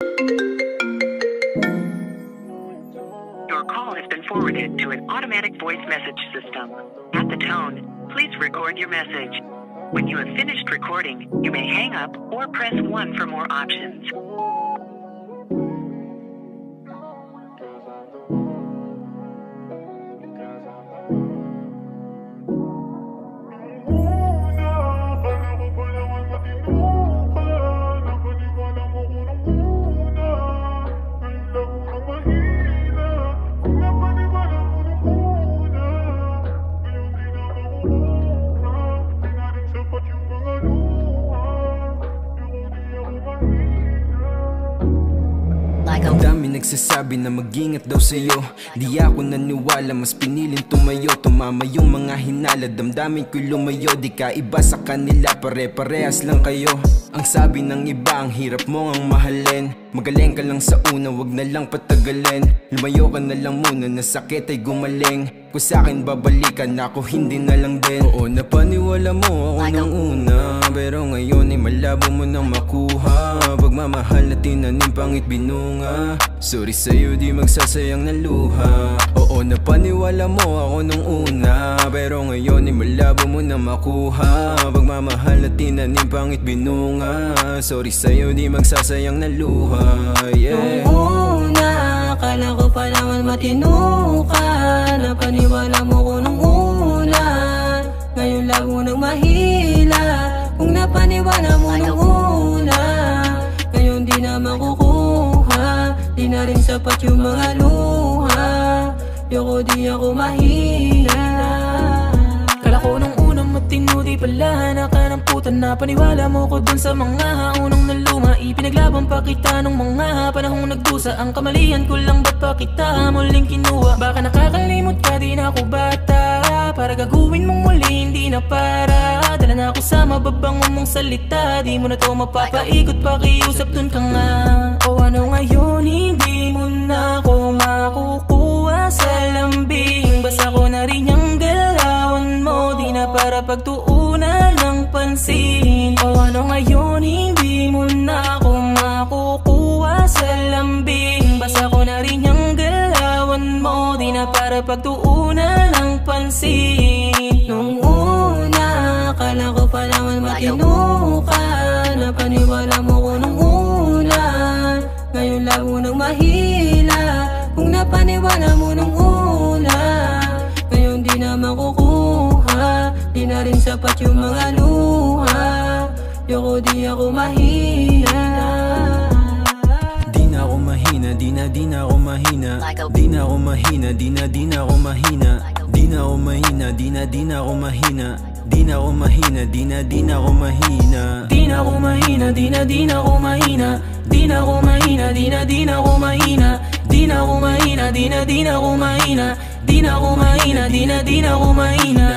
Your call has been forwarded to an automatic voice message system. At the tone, please record your message. When you have finished recording, you may hang up or press 1 for more options. Ang dami nagsasabi na mag-ingat daw sa'yo. Di ako naniwala, mas piniling tumayo. Tumama yung mga hinala, damdamin ko'y lumayo. Di ka iba sa kanila, pare-parehas lang kayo. Ang sabi ng iba, ang hirap mo ang mahalin. Magaling ka lang sa una, wag na lang patagalin. Lumayo ka na lang muna, nasakit ay gumaling. Kung sa'kin babalikan, ako hindi na lang din. Oo, napaniwala mo ako nung una, pero ngayon ay malabo mo nang makuha. Pagmamahal na tinanim, pangit binunga. Sorry sa'yo, di magsasayang na luha. Oo, napaniwala mo ako nung una, pero ngayon ay malabo mo nang makuha. Pagmamahal na tinanim, pangit binunga. Sorry sa'yo, di magsasayang na luha. Yeah. Nung una, akala ko pa naman matino ka. Napaniwala mo ko nung una, ngayon labo nang mahila. Kung napaniwala mo nung una, ngayon di na makukuha. Di na rin sapat yung mga luha. Yoko di ako mahila. Kala ko nung unang matino, di pala nakanamputan. Napaniwala mo ko dun sa mga unang naluma. Ipinaglaban pa kita nung mga panahong nagdusa. Ang kamalian ko lang, ba't pa kita muling kinuha? Baka nakakalimot ka, di na ako bata. Para gagawin mong muli, hindi na para. Dala na ako sa mababango mong salita. Di mo na to mapapaikot, pakiusap dun ka nga. O ano ngayon, hindi mo na ako makukuha sa lambing. Basta ko na rin yung galawan mo, di na para pagtuunan ng pansin. O ano ngayon, hindi mo na ako makukuha sa lambing. Basta ko na rin yung galawan mo, di na para pagtuunan ng pansin. Nung una, akala ko pa naman matino ka. Napaniwala mo ko nung una, ngayon labo nang mahila. Kung napaniwala mo nung una, ngayon di na makukuha. Di na rin sapat yung mga luha. Yoko di ako mahina. Di na ako mahina, di na ako mahina. Di na ako mahina, di na ako mahina. Di na ako mahina, di na ako mahina. Di na ako mahina, di na ako mahina. Di na ako mahina, di na ako mahina. Di na ako mahina, di na ako mahina. Di na ako mahina, di na ako mahina. Di na ako mahina, di na ako mahina.